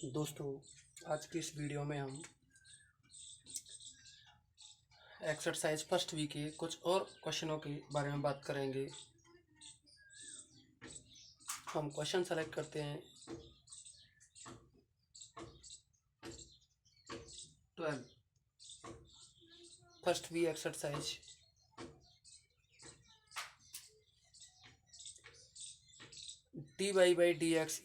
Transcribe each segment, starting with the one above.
दोस्तों, आज की इस वीडियो में हम एक्सरसाइज फर्स्ट वीक के कुछ और क्वेश्चनों के बारे में बात करेंगे। हम क्वेश्चन सेलेक्ट करते हैं 12 first week exercise. dy by dx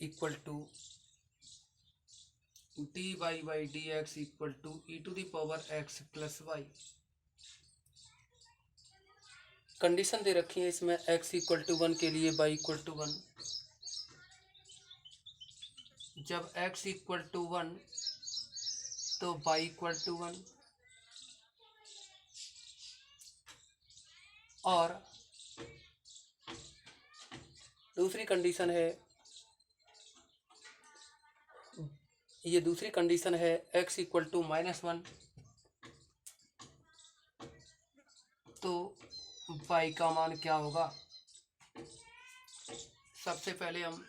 equal to e to the power x plus y। Condition दे रखी है इसमें x इक्वल टू 1 के लिए y इक्वल टू 1। जब x इक्वल टू 1 तो y इक्वल टू 1, और दूसरी कंडीशन है, ये दूसरी कंडीशन है x इक्वल टू -1 तो y का मान क्या होगा। सबसे पहले हम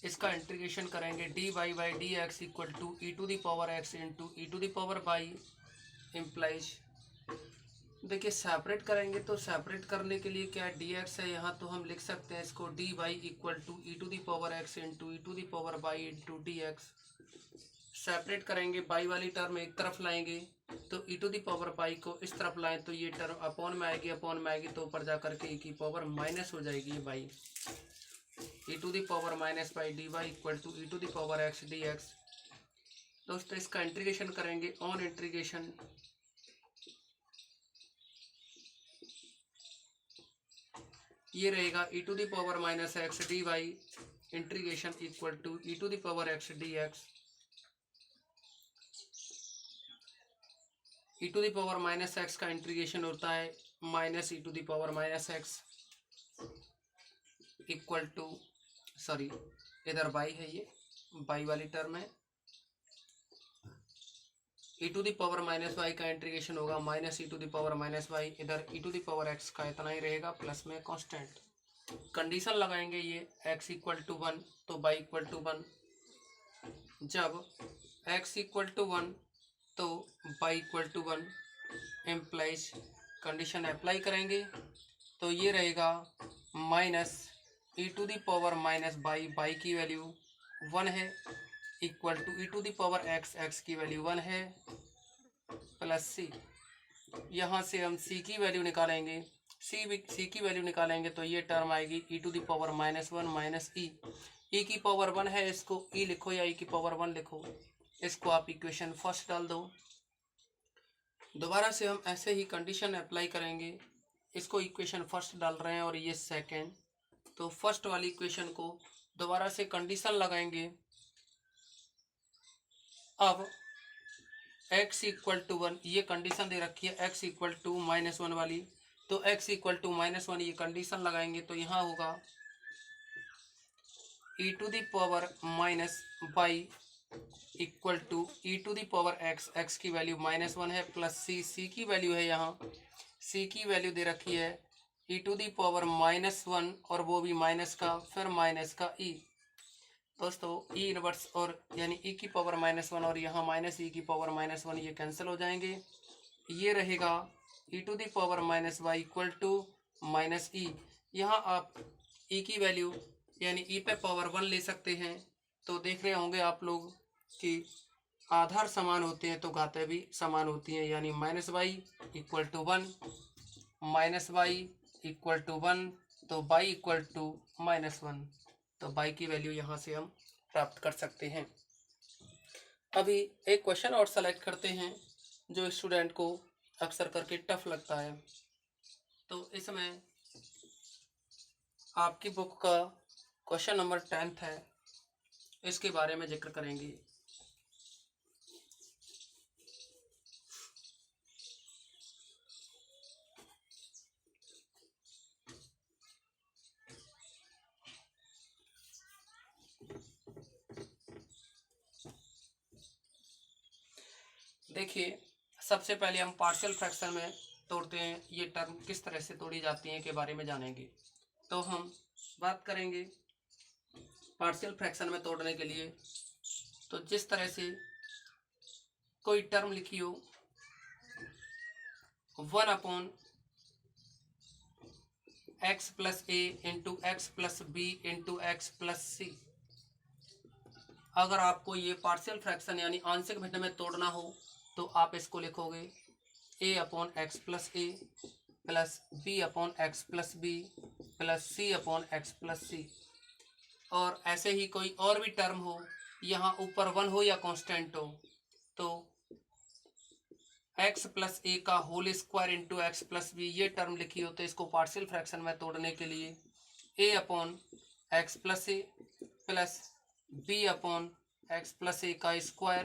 इसका इंटीग्रेशन करेंगे। dy by dx equal to e to the power x into e to the power y implies. देखिए सेपरेट करेंगे तो सेपरेट करने के लिए क्या dx है यहाँ, तो हम लिख सकते हैं इसको dy equal to e to the power x into e to the power y into dx। Separate करेंगे, y वाली टर्म एक तरफ लाएंगे तो e to the power y को इस तरफ लाएं तो ये टर्म अपॉन में आएगी तो ऊपर जा करके e की पावर माइनस हो जाएगी ये y। e to the power minus y dy equal to e to the power x dx। दोस्तों इसका इंटीग्रेशन करेंगे, ऑन इंटीग्रेशन ये रहेगा e to the power minus x dy integration equal to e to the power x dx। e to the power minus x का integration होता है minus e to the power minus x equal to, sorry इधर y है, ये y वाली term है। e to the power minus y का integration होगा minus e to the power minus y, इधर e to the power x का इतना ही रहेगा प्लस में कांस्टेंट। कंडीशन लगाएंगे ये x इक्वल टू 1 तो y इक्वल टू 1। जब x इक्वल टू 1 तो y equal to 1 implies. Condition apply करेंगे तो ये रहेगा minus e to the power minus y की वैल्यू 1 है equal to e to the power x की वैल्यू 1 है प्लस c। यहाँ से हम c की वैल्यू निकालेंगे, c की वैल्यू निकालेंगे तो ये टर्म आएगी e to the power -1 minus e की पावर 1 है, इसको e लिखो या e की पावर 1 लिखो, इसको आप इक्वेशन फर्स्ट डाल दो। दोबारा से हम ऐसे ही कंडीशन अप्लाई करेंगे, इसको इक्वेशन फर्स्ट डाल रहे हैं और ये सेकेंड, तो फर्स्ट वाली इक्वेशन को दोबारा से कंडीशन लगाएंगे। अब x इक्वल टू 1 ये कंडीशन दे रखी है x इक्वल टू -1 वाली, तो x इक्वल टू -1 ये कंडीशन लगाएंगे तो यहाँ होगा e to the power minus y equal to e to the power x की वैल्यू -1 है प्लस c की वैल्यू है, यहाँ c की वैल्यू दे रखी है e टू द पावर -1 और वो भी माइनस का, फिर माइनस का e। दोस्तों e इनवर्स और यानी e की पावर -1 और यहाँ माइनस e की पावर -1 ये कैंसिल हो जाएंगे। ये रहेगा e to the power minus y equal to minus e। यहाँ आप e की वैल्यू यानी e पे पावर 1 ले सकते हैं। तो देख रहे होंगे आप लोग कि आधार समान होते हैं तो घातें भी समान होती हैं, यानी -y equal to 1 minus y equal to 1 तो y इक्वल टू -1, तो y की वैल्यू यहाँ से हम प्राप्त कर सकते हैं। अभी एक क्वेश्चन और सेलेक्ट करते हैं जो स्टूडेंट को अक्सर करके टफ लगता है, तो इसमें आपकी बुक का क्वेश्चन नंबर 10 है, इसके बारे में जिक्र करेंगे। देखिए सबसे पहले हम पार्शियल फ्रैक्शन में तोड़ते हैं, ये टर्म किस तरह से तोड़ी जाती हैं के बारे में जानेंगे। तो हम बात करेंगे पार्शियल फ्रैक्शन में तोड़ने के लिए, तो जिस तरह से कोई टर्म लिखी हो 1/x plus A into x plus B into x plus C. अगर आपको ये पार्शियल फ्रैक्शन यानी आंशिक भिन्न में तोड़ना हो तो आप इसको लिखोगे a/x plus A plus b/x plus B plus c/x plus C. और ऐसे ही कोई और भी टर्म हो, यहाँ ऊपर 1 हो या कांस्टेंट हो, तो x प्लस ए का whole square into x plus b ये टर्म लिखी हो, तो इसको पार्शियल फ्रैक्शन में तोड़ने के लिए a/x plus A plus b/x plus a का square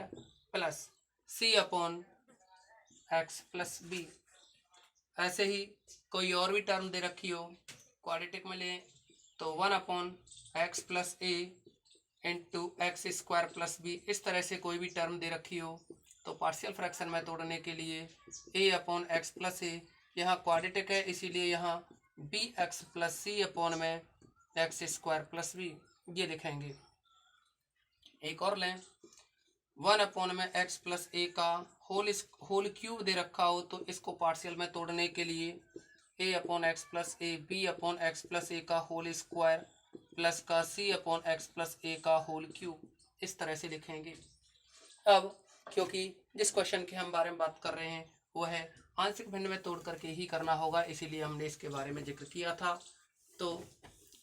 plus c/x plus B. ऐसे ही कोई और भी टर्म दे रखी हो, क्वाड्रेटिक में लें तो 1/x plus A into X square plus B. इस तरह से कोई भी टर्म दे रखी हो तो पार्शियल फ्रैक्शन में तोड़ने के लिए a/x प्लस ए, यहाँ क्वाड्रेटिक है इसीलिए यहाँ bx प्लस सी अपॉन में एक्स स्क्वायर प्लस बी ये लिखेंगे। एक और लें 1 में x प्लस ए का होल क्यूब दे रखा हो, तो इसको पार्शियल में तोड़ने के लिए a/x plus A b/x plus a का होल स्क्वायर प्लस का c/x प्लस ए का होल क्यूब, इस तरह से लिखेंगे। अब क्योंकि जिस क्वेश्चन के हम बारे में बात कर रहे हैं वो है आंशिक भिन्न में तोड़ करके ही करना होगा, इसीलिए हमने इसके बारे में जिक्र किया था। तो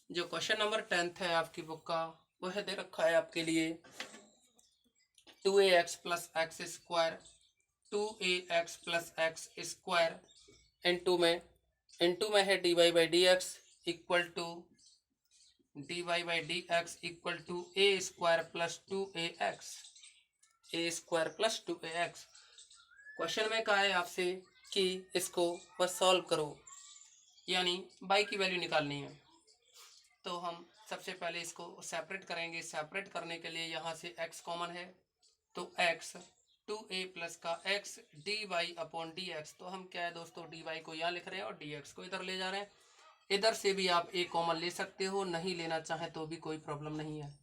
जो क्वेश्चन नंबर 10 है आपकी बुक का, वह दे रखा है आपके लिए 2ax plus x square 2ax plus x square into में है dy by d x equal to a स्क्वायर plus 2ax plus 2ax। Question में कहा है आपसे कि इसको बस सॉल्व करो, यानी y की वैल्यू निकालनी है। तो हम सबसे पहले इसको सेपरेट करेंगे। सेपरेट करने के लिए यहाँ से x कॉमन है, तो x 2a प्लस का x dy अपॉन dx। तो हम क्या है दोस्तों dy को यहाँ लिख रहे हैं और dx को इधर ले जा रहे हैं। इधर से भी आप a कॉमन ले सकते हो, नहीं लेना चाहें तो भी कोई प्रॉब्लम नहीं है।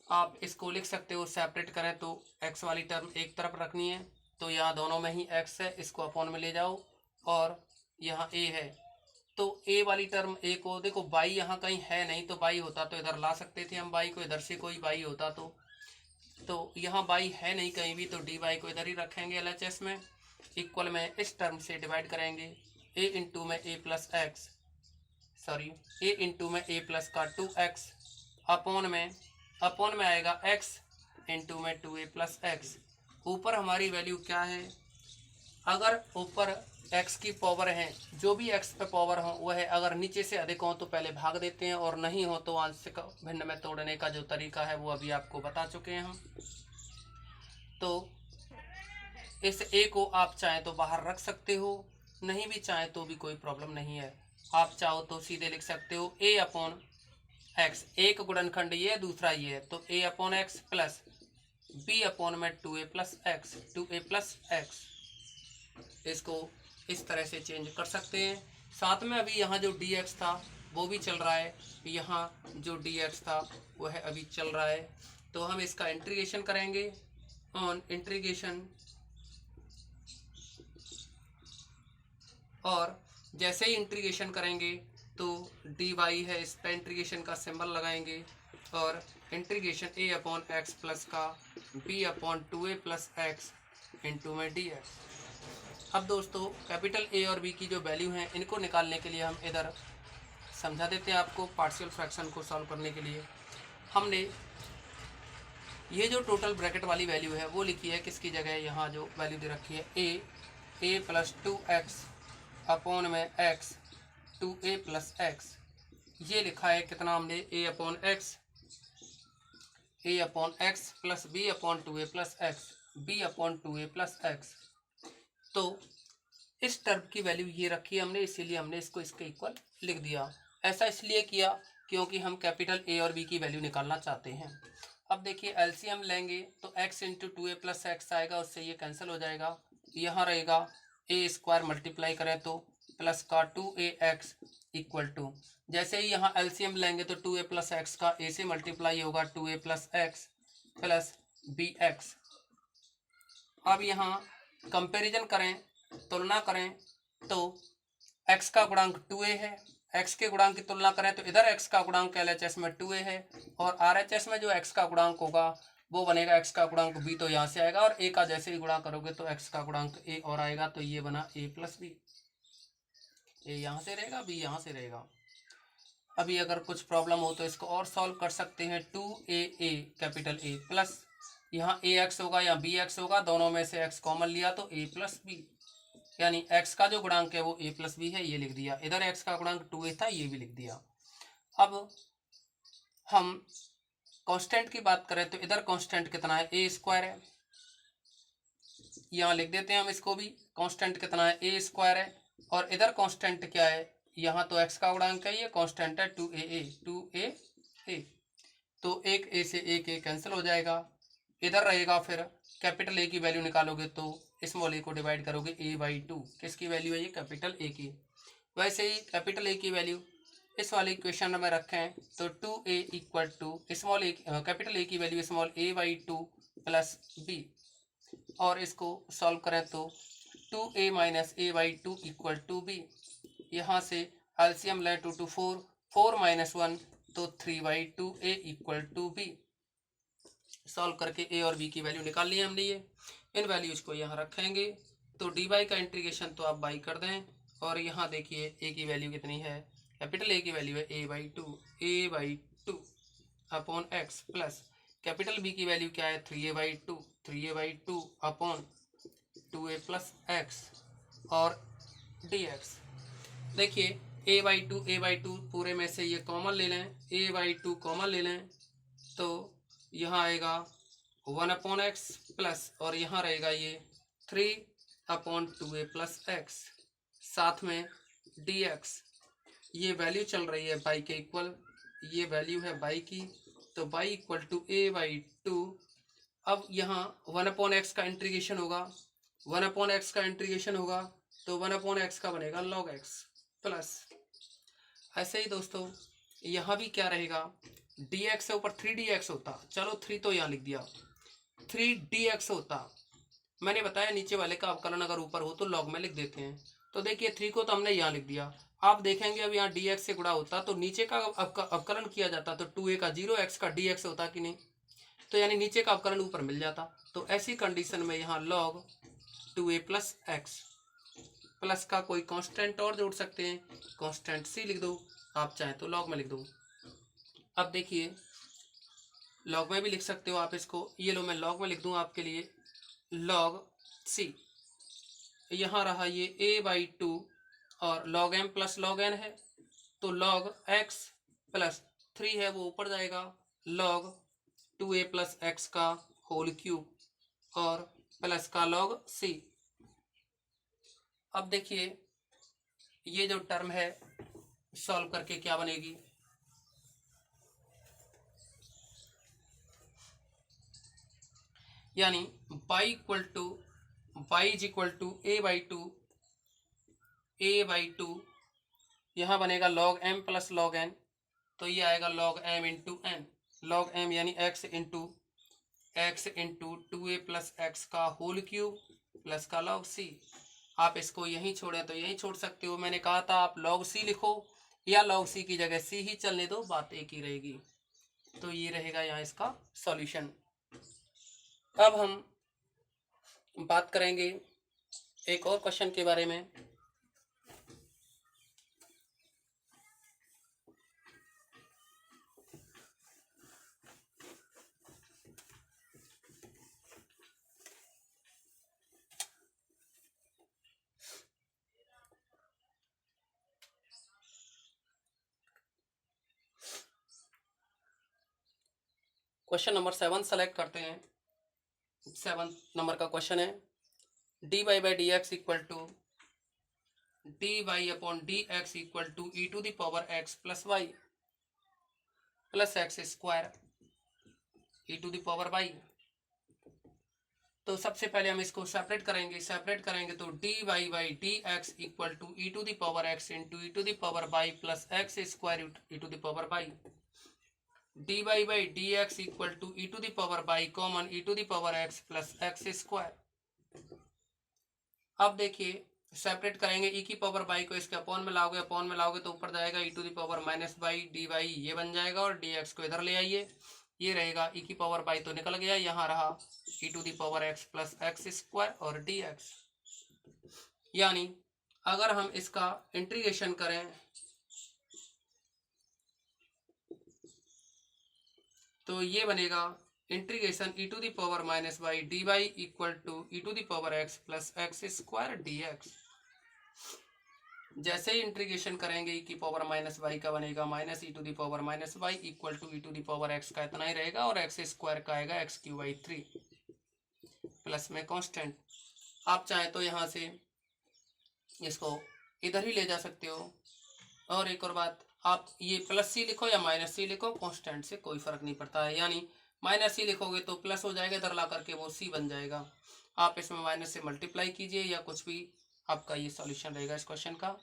आप इसको लिख सकते हो, सेपरेट करें तो x वाली टर्म एक तरफ रखनी है, तो यहाँ दोनों में ही x है, इसको अपॉन में ले जाओ और यहाँ a है, तो a वाली टर्म a को देखो y यहाँ कहीं है नहीं, तो y होता तो इधर ला सकते थे हम y को, इधर से कोई y होता तो यहाँ y है नहीं कहीं भी, तो dy को इधर ही रखेंगे LHS में। इक्वल में इस टर्म से डिवाइड करेंगे a इंटू में a plus x a into में a प्लस का 2x अपॉन में आएगा x इंटू में 2a प्लस एक्स। ऊपर हमारी वैल्यू क्या है, अगर ऊपर x की पावर है, जो भी x पे पावर हो वह है, अगर नीचे से अधिक हो तो पहले भाग देते हैं और नहीं हो तो आंशिक भिन्न में तोड़ने का जो तरीका है वो अभी आपको बता चुके हैं हम। तो इस a को आप चाहे तो बाहर रख सकते हो, नहीं भी चाहे तो भी कोई प्रॉब्लम नहीं है। आप चाहो तो सीधे लिख सकते हो a अपॉन एक्स, एक गुणनखंड ये दूसरा ये है, तो a upon x plus b upon में 2a प्लस एक्स। इसको इस तरह से चेंज कर सकते हैं। साथ में अभी यहाँ जो dx था वो भी चल रहा है, यहाँ जो dx था वह अभी चल रहा है, तो हम इसका इंटीग्रेशन करेंगे। ऑन इंटीग्रेशन, और जैसे ही इंटीग्रेशन करेंगे तो dy है, इस पर इंटीग्रेशन का सिंबल लगाएंगे और integration a upon x plus का b upon 2a plus x into में dx। अब दोस्तों कैपिटल A और B की जो वैल्यू हैं इनको निकालने के लिए हम इधर समझा देते हैं आपको। पार्शियल फ्रैक्शन को सॉल्व करने के लिए हमने ये जो टोटल ब्रैकेट वाली वैल्यू है वो लिखी है किसकी जगह, यहाँ जो वैल्यू दे रखी है a प्लस 2x अपॉन में x 2a प्लस एक्स, ये लिखा है कितना हमने a upon x plus b upon 2a plus x b upon 2a plus x. तो इस टर्म की वैल्यू ये रखी है हमने, इसीलिए हमने इसको इसके इक्वल लिख दिया। ऐसा इसलिए किया क्योंकि हम कैपिटल A और B की वैल्यू निकालना चाहते हैं। अब देखिए एलसीएम लेंगे तो x into 2a plus x आएगा, उससे ये कैंसिल हो जाएगा। यहाँ रहेगा a स्क्वायर मल्टीप्लाई करें तो प्लस का 2ax इक्वल टू, जैसे ही यहाँ एलसीएम लेंगे तो 2a प्लस एक्स का a से मल्टीप्लाई होगा 2a plus x plus bx। अब यहाँ कंपैरिजन करें, तुलना करें तो x का गुणांक 2a है, x के गुणांक की तुलना करें तो इधर x का गुणांक LHS में 2a है और RHS में जो x का गुणांक होगा वो बनेगा x का गुणांक b, तो यहाँ से आएगा और a का जैसे ही गुणा करोगे तो x का गुणांक a और आएगा, तो ये बना a प्लस बी। a यहाँ से रहेगा, b यहाँ से रहेगा। अभी अगर कुछ प्रॉब्लम हो तो इसको और सॉल्व कर सकते हैं। 2a कैपिटल A प्लस यहाँ ax होगा या bx होगा, दोनों में से x कॉमन लिया तो a प्लस बी, यानी x का जो गुणांक है वो a प्लस बी है, ये लिख दिया। इधर x का गुणांक 2a था, ये भी लिख दिया। अब हम कांस्टेंट की बात करें तो इधर कांस्टेंट कितना है, a स्क्वायर है, यहाँ लिख देते हैं हम इसको भी। कांस्टेंट कितना है, a स्क्वायर है, और इधर कांस्टेंट क्या है, यहाँ तो x का गुणांक है, ये कांस्टेंट है 2a, तो एक a से एक a कैंसिल हो जाएगा। इधर रहेगा फिर कैपिटल A की वैल्यू निकालोगे तो स्मॉल a को डिवाइड करोगे a/2, किसकी वैल्यू है ये, कैपिटल A की। वैसे ही कैपिटल A की वैल्यू इस वाले इक्वेशन में रखें तो 2a equal to small a, capital A की वैल्यू स्मॉल a/2 प्लस b, और इसको सॉल्व करें तो 2a minus a/2 equal to b। यहाँ से एलसीएम लें 2 to 4, 4 माइनस 1 तो 3/2a equal to b। Solve करके a और b की वैल्यू निकाल ली हमने, ये इन वैल्यूज को यहाँ रखेंगे तो dy का इंटीग्रेशन तो आप बाई कर दें, और यहाँ देखिए a की वैल्यू कितनी है, कैपिटल A की वैल्यू है a/2 upon x plus capital B की वैल्यू क्या है 3a/2 upon 2a plus x और dx। देखिए a/2 पूरे में से ये कॉमन ले लें, a/2 कॉमन ले लें तो यहाँ आएगा 1 अपॉन एक्स प्लस, और यहाँ रहेगा ये 3/2a प्लस एक्स, साथ में dx। ये वैल्यू चल रही है बाई के इक्वल, ये वैल्यू है बाई की, तो बाई इक्वल टू a/2। अब यहाँ 1 अपॉन एक्स का इंटीग्रेशन होगा, 1 अपॉन एक्स का इंटीग्रेशन होगा तो 1 अपॉन एक्स का बनेगा log x प्लस, ऐसे ही दोस्तों यहाँ भी क्या रहेगा, dx से ऊपर 3dx होता, चलो 3 तो यहाँ लिख दिया, 3dx होता। मैंने बताया नीचे वाले का अवकलन अगर ऊपर हो तो log में लिख देते हैं, तो देखिए 3 को तो हमने यहाँ लिख दिया। आप देखेंगे अब यहाँ dx से गुणा होता तो नीचे का अवकलन किया जाता तो 2a का 0x का dx होता कि नहीं, तो यानी नीचे का अवकलन ऊपर मिल जाता। तो ऐसी कंडीशन में यहाँ log 2a plus x plus का कोई कांस्टेंट और जोड़ सकते हैं, कांस्टेंट c लिख दो, आप चाहें तो log में लिख दो। अब देखिए log में भी लिख सकते हो आप इसको, ये लो मैं log में लिख दूं आपके लिए, log c। यहाँ रहा ये a/2 और log m plus log n है, तो log x प्लस 3 है वो ऊपर जाएगा, log 2a प्लस एक्स का होल क्यूब और प्लस का log c। अब देखिए ये जो टर्म है सॉल्व करके क्या बनेगी, यानी y is equal to a/2 यहाँ बनेगा log m plus log n, तो ये आएगा log m into n, log m यानी x into 2a plus x का होल क्यूब प्लस का log c। आप इसको यहीं छोड़ें तो यहीं छोड़ सकते हो, मैंने कहा था आप log c लिखो या log c की जगह c ही चलने दो, बात एक ही रहेगी। तो ये रहेगा यहाँ इसका सॉल्यूशन। अब हम बात करेंगे एक और क्वेश्चन के बारे में। क्वेश्चन नंबर 7 सेलेक्ट करते हैं। 7 नंबर का क्वेश्चन है dy/dx equal to dy/dx equal to e⁻x plus y plus x square e⁻y। तो सबसे पहले हम इसको सेपरेट करेंगे तो d y by d x equal to E to the power x into e to the power y plus x square e to the power y, D y by d x equal to E to the power y common e to the power x plus x square. अब देखिए separate करेंगे, ई की power by को इसके upon में लाओगे तो ऊपर जाएगा E to the power minus by D Y ये बन जाएगा, और डी एक्स को इधर ले आइए, ये रहेगा ई की पावर बाई तो निकल गया, यहाँ रहा E to the power x plus x square और डी एक्स। यानी अगर हम इसका इंटीग्रेशन करें तो ये बनेगा integration E to the power minus by D Y equal to E to the power x plus x square D X. जैसे ही इंटीग्रेशन करेंगे ई की पावर माइनस वाई का बनेगा minus e to the power minus y equal to E to the power x का इतना ही रहेगा, और एक्स स्क्वायर का आएगा एक्स क्यू बाई 3 प्लस में कांस्टेंट। आप चाहे तो यहाँ से इसको इधर ही ले जा सकते हो। और एक और बात, आप ये प्लस सी लिखो या माइनस सी लिखो, कांस्टेंट से कोई फर्क नहीं पड़ता है। यानी माइनस सी लिखोगे तो प्लस हो जाएगा, इधर ला करके वो सी बन जाएगा। आप इसमें माइनस से मल्टीप्लाई कीजिए या कुछ भी, आपका ये सॉल्यूशन रहेगा इस क्वेश्चन का।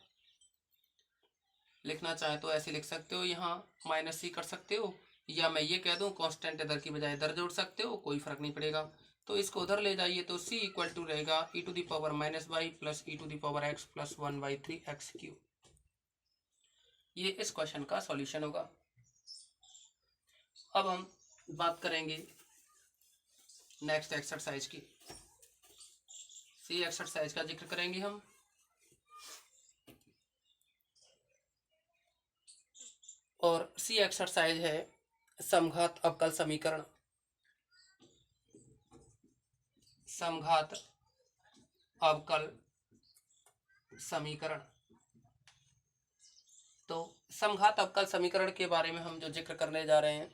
लिखना चाहे तो ऐसे लिख सकते हो, यहाँ माइनस सी कर सकते हो, या मैं ये कह दूँ कांस्टेंट इधर की बजाय इधर जोड़ सकते हो, कोई फर्क नहीं पड़ेगा। तो इसको उधर ले जाइए तो c इक्वल टू रहेगा e to the power minus y plus e to the power x plus 1/3 x q. ये इस क्वेश्चन का सॉल्यूशन होगा। अब हम बात करेंगे नेक्स्ट एक्सरसाइज की। सी एक्सरसाइज का जिक्र करेंगे हम। और सी एक्सरसाइज है समघात अवकल समीकरण। समघात अवकल समीकरण। तो समघात अवकल समीकरण के बारे में हम जो जिक्र करने जा रहे हैं,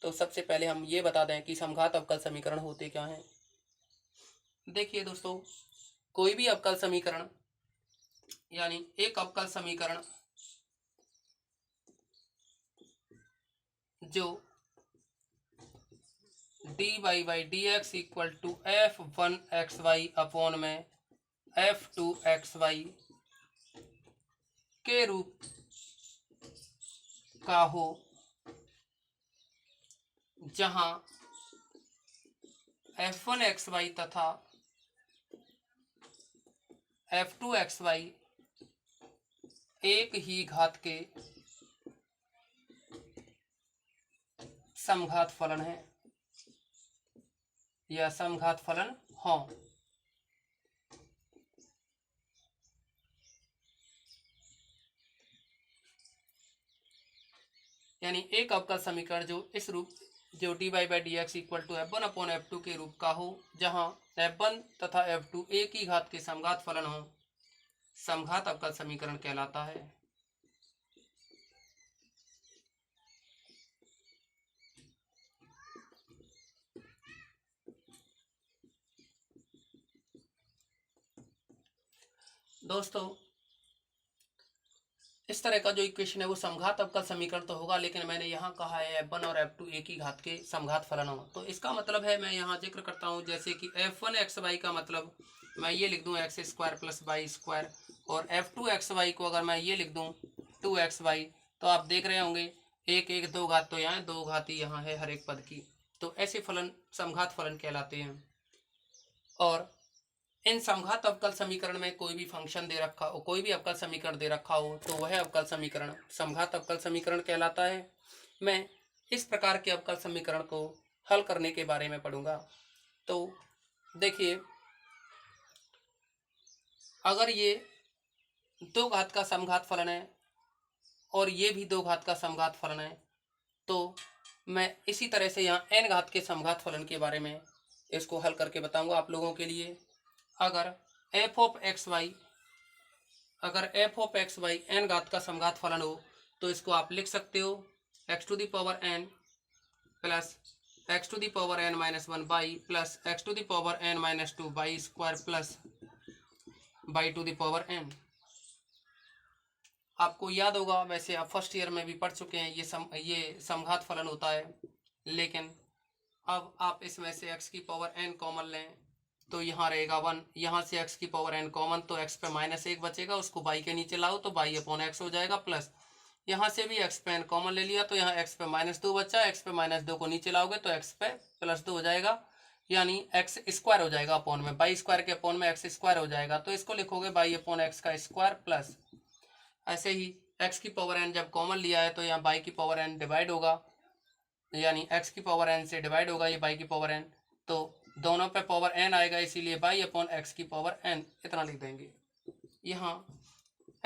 तो सबसे पहले हम ये बता दें कि समघात अवकल समीकरण होते क्या हैं। देखिए दोस्तों, कोई भी अवकल समीकरण यानी एक अवकल समीकरण जो d y by d x equal to f1xy upon में f2xy के रूप का हो, जहां f1xy तथा f2xy एक ही घात के समघात फलन है या समघात फलन हो। यानी एक अवकल समीकरण जो इस रूप जो d y by d x equal to f1 upon f2 के रूप का हो, जहां f1 तथा f2 एक ही घात के समघात फलन हो, समघात अवकल समीकरण कहलाता है। दोस्तों, इस तरह का जो इक्वेशन है वो समघात अवकल समीकरण तो होगा, लेकिन मैंने यहाँ कहा है f1 और f2 एक ही घात के समघात फलन हो। तो इसका मतलब है, मैं यहाँ जिक्र करता हूँ, जैसे कि f1xy का मतलब मैं ये लिख दूँ x square plus y square, और f2xy को अगर मैं ये लिख दूँ 2xy, तो आप देख रहे होंगे एक एक दो घात, तो यहाँ दो घात ही यहाँ है हर एक पद की। तो ऐसे फलन समघात फलन कहलाते हैं। और इन समघात अवकल समीकरण में कोई भी फंक्शन दे रखा हो, कोई भी अवकल समीकरण दे रखा हो, तो वह अवकल समीकरण समघात अवकल समीकरण कहलाता है। मैं इस प्रकार के अवकल समीकरण को हल करने के बारे में पढ़ूंगा। तो देखिए, अगर ये दो घात का समघात फलन है और ये भी दो घात का समघात फलन है, तो मैं इसी तरह से यहाँ n घात के समघात फलन के बारे में इसको हल करके बताऊंगा आप लोगों के लिए। अगर f of x y n घात का समघात फलन हो, तो इसको आप लिख सकते हो x to the power n plus x to the power n minus 1 y plus x to the power n minus 2 y square plus y to the power n। आपको याद होगा, वैसे आप फर्स्ट ईयर में भी पढ़ चुके हैं, ये समघात फलन होता है। लेकिन अब आप इसमें से x की पावर n कॉमन लें तो यहाँ रहेगा 1, यहाँ से x की पावर n कॉमन, तो x पे -1 बचेगा, उसको y के नीचे लाओ तो y अपॉन x हो जाएगा, प्लस यहाँ से भी x पे n कॉमन ले लिया तो यहाँ x पे -2 बचा, x पे -2 को नीचे लाओगे तो x पे +2 हो जाएगा, यानी x स्क्वायर हो जाएगा अपॉन में, बाई स्क्वायर के अपॉन में x स्क्वायर हो जाएगा, तो इसको लिखोगे बाई अपॉन x का स्क्वायर प्लस, ऐसे ही x की पावर n जब कॉमन लिया है तो यहाँ बाई की पावर n डिवाइड होगा, यानी x की पावर n से डिवाइड होगा ये बाई की पावर n, तो दोनों पे पावर n आएगा, इसीलिए बाई अपॉन x की पावर n इतना लिख देंगे। यहाँ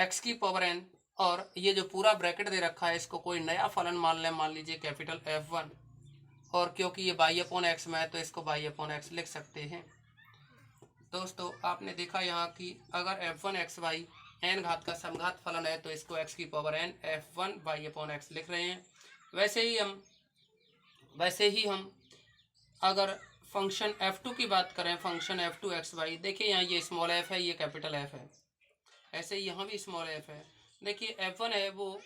x की पावर n और ये जो पूरा ब्रैकेट दे रखा है इसको कोई नया फलन मान लें, मान लीजिए कैपिटल F1, और क्योंकि ये बाई अपॉन एक्स में है तो इसको बाई अपॉन एक्स लिख सकते हैं। दोस्तों आपने देखा यहाँ कि अगर F1 xy n घात का समघात फलन है तो इसको x की power n F1 y upon x लिख रहे हैं। वैसे ही हम अगर फंक्शन F2 की बात करें, फंक्शन F2 xy, देखिए यहाँ ये स्मॉल f है, ये कैपिटल F है, ऐसे ही यहाँ भी स्मॉल f है। देखिए F1 है वो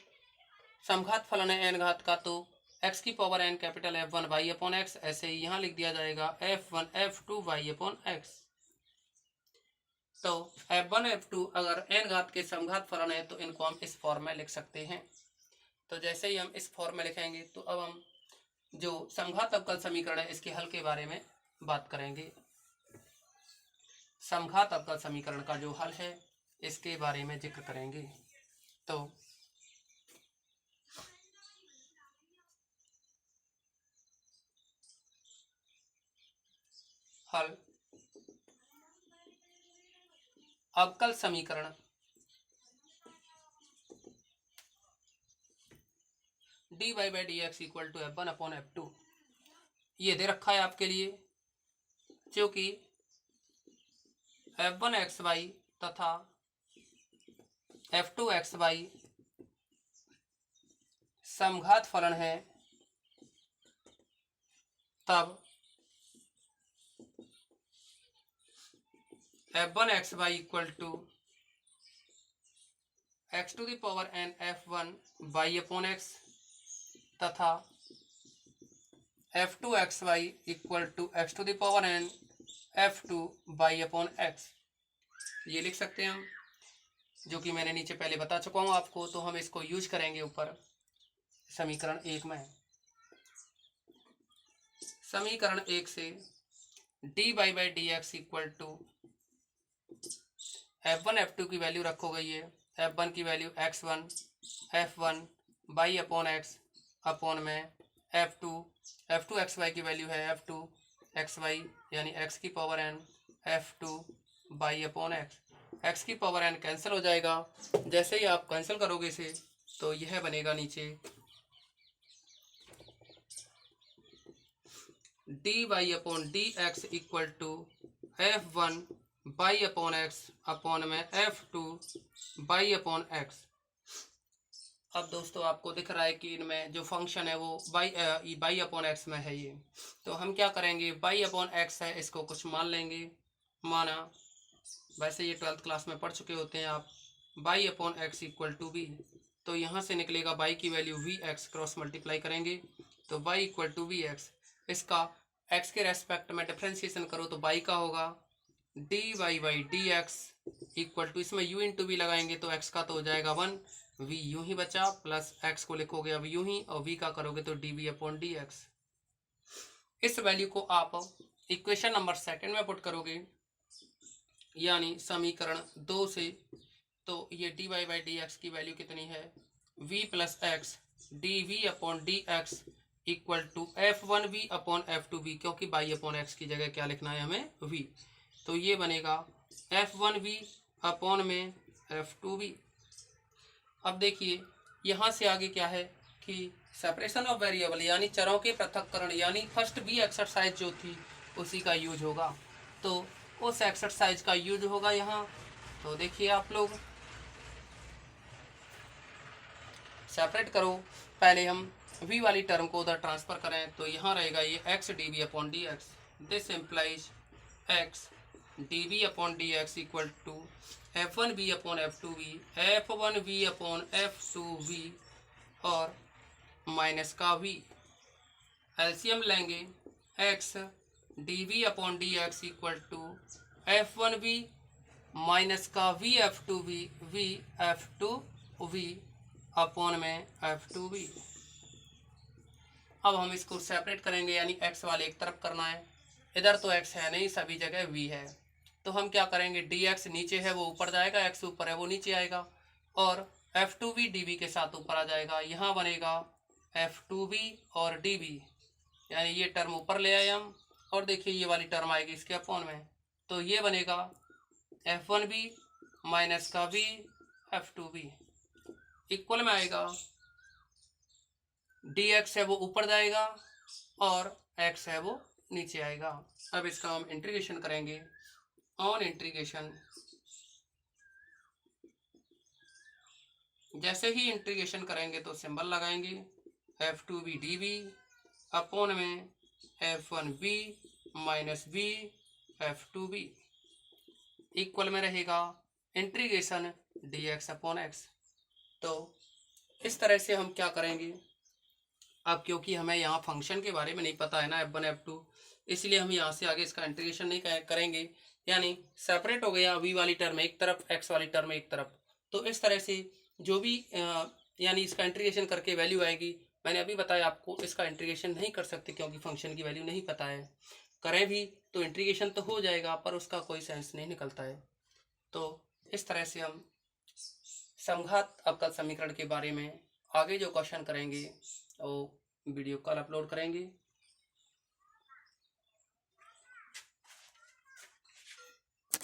समघात फलन है n घात का, तो x की power n capital F1 y upon x, ऐसे ही यहाँ लिख दिया जाएगा F1 F2 y upon x. तो F1 F2 अगर n घात के समघात फलन है तो इनको हम इस फॉर्म में लिख सकते हैं। तो जैसे ही हम इस फॉर्म में लिखेंगे तो अब हम जो समघात अवकल समीकरण है इसके हल के बारे में बात करेंगे। समघात अवकल समीकरण का जो हल है इसके बारे में जिक्र करेंगे। तो हल अवकल समीकरण dy by dx equal to F1 upon F2 ये दे रखा है आपके लिए, क्योंकि F1 xy तथा F2 xy समघात फलन है, तब F1 xy equal to x to the power n F1 y upon x तथा F2 xy equal to x to the power n F2 y upon x, ये लिख सकते हैं हम, जो कि मैंने नीचे पहले बता चुका हूँ आपको। तो हम इसको यूज करेंगे ऊपर समीकरण 1 में। समीकरण 1 से dy by dx equal to F1 F2 की वैल्यू रखोगे, ये F1 की value x1 F1 y upon x upon में F2 xy की वैल्यू है F2 xy यानी x की power n F2 y upon x की पावर n कैंसिल हो जाएगा। जैसे ही आप कैंसिल करोगे इसे तो यह बनेगा नीचे dy upon dx equal to F1 y upon x upon में F2 बाई अपॉन एक्स। अब दोस्तों आपको दिख रहा है कि इनमें जो फंक्शन है वो बाई अपॉन एक्स में है ये, तो हम क्या करेंगे, बाई अपॉन एक्स है इसको कुछ मान लेंगे, माना, वैसे ये 12th क्लास में पढ़ चुके होते हैं आप, y upon x equal to v, तो यहाँ से निकलेगा बाई की value v x cross multiply करेंगे तो y equal to v x, इसका एक्स के रेस्पेक्ट में डिफ्रेंशिएशन करो तो बाई का होगा d y by d x equal to, इसमें यू इंटू वी लगाएंगे तो एक्स का तो हो जाएगा 1, v यूं ही बचा, प्लस x को लिखोगे अब यूं ही, और v का करोगे तो dv अपॉन dx। इस वैल्यू को आप इक्वेशन नंबर 2 में पुट करोगे, यानी समीकरण 2 से, तो ये dy बाई dx की वैल्यू कितनी है, v plus x dv upon dx equal to f1v upon f2v, क्योंकि बाई अपॉन एक्स की जगह क्या लिखना है हमें, v, तो ये बनेगा f1v अपॉन में f2v। अब देखिए यहाँ से आगे क्या है कि सेपरेशन ऑफ वेरिएबल यानी चरों के पृथक्करण, यानी फर्स्ट बी एक्सरसाइज जो थी उसी का यूज होगा, तो उस एक्सरसाइज का यूज होगा यहाँ। तो देखिए आप लोग सेपरेट करो, पहले हम v वाली टर्म को उधर ट्रांसफर करें तो यहाँ रहेगा ये x dv upon dx, this implies x dv upon dx equal to f1v upon f2v, f1v upon f2v और माइनस का v, एलसीएम लेंगे x d v upon d x equal to f one v minus का v f two v upon में f two v. अब हम इसको separate करेंगे, यानी एक्स वाले एक तरफ करना है, इधर तो एक्स है नहीं, सभी जगह वी है, तो हम क्या करेंगे, डी एक्स नीचे है वो ऊपर जाएगा, एक्स ऊपर है वो नीचे आएगा, और f two v d v के साथ ऊपर आ जाएगा। यहाँ बनेगा एफ टू वी और डी वी, यानी ये टर्म ऊपर ले आए हम, और देखिए ये वाली टर्म आएगी इसके अपॉन में, तो ये बनेगा एफ वन बी माइनस का v f two B equal to आएगा डी एक्स है वो ऊपर जाएगा और एक्स है वो नीचे आएगा। अब इसका हम इंटीग्रेशन करेंगे। ऑन इंटीग्रेशन, जैसे ही इंटीग्रेशन करेंगे तो सिंबल लगाएंगे f two b d v upon में f one B minus b f two B equal में रहेगा integration d x upon x. तो इस तरह से हम क्या करेंगे, अब क्योंकि हमें यहाँ फंक्शन के बारे में नहीं पता है ना एफ वन एफ टू, इसलिए हम यहाँ से आगे इसका इंटीग्रेशन नहीं करेंगे, यानी सेपरेट हो गया वी वाली टर्म एक तरफ, एक्स वाली टर्म एक तरफ। तो इस तरह से जो भी यानी इसका इंटीग्रेशन करके वैल्यू आएगी, मैंने अभी बताया आपको इसका इंटीग्रेशन नहीं कर सकते क्योंकि फंक्शन की वैल्यू नहीं पता है, करें भी तो इंटीग्रेशन तो हो जाएगा पर उसका कोई सेंस नहीं निकलता है। तो इस तरह से हम समघात अवकल समीकरण के बारे में आगे जो क्वेश्चन करेंगे वो वीडियो कल अपलोड करेंगे।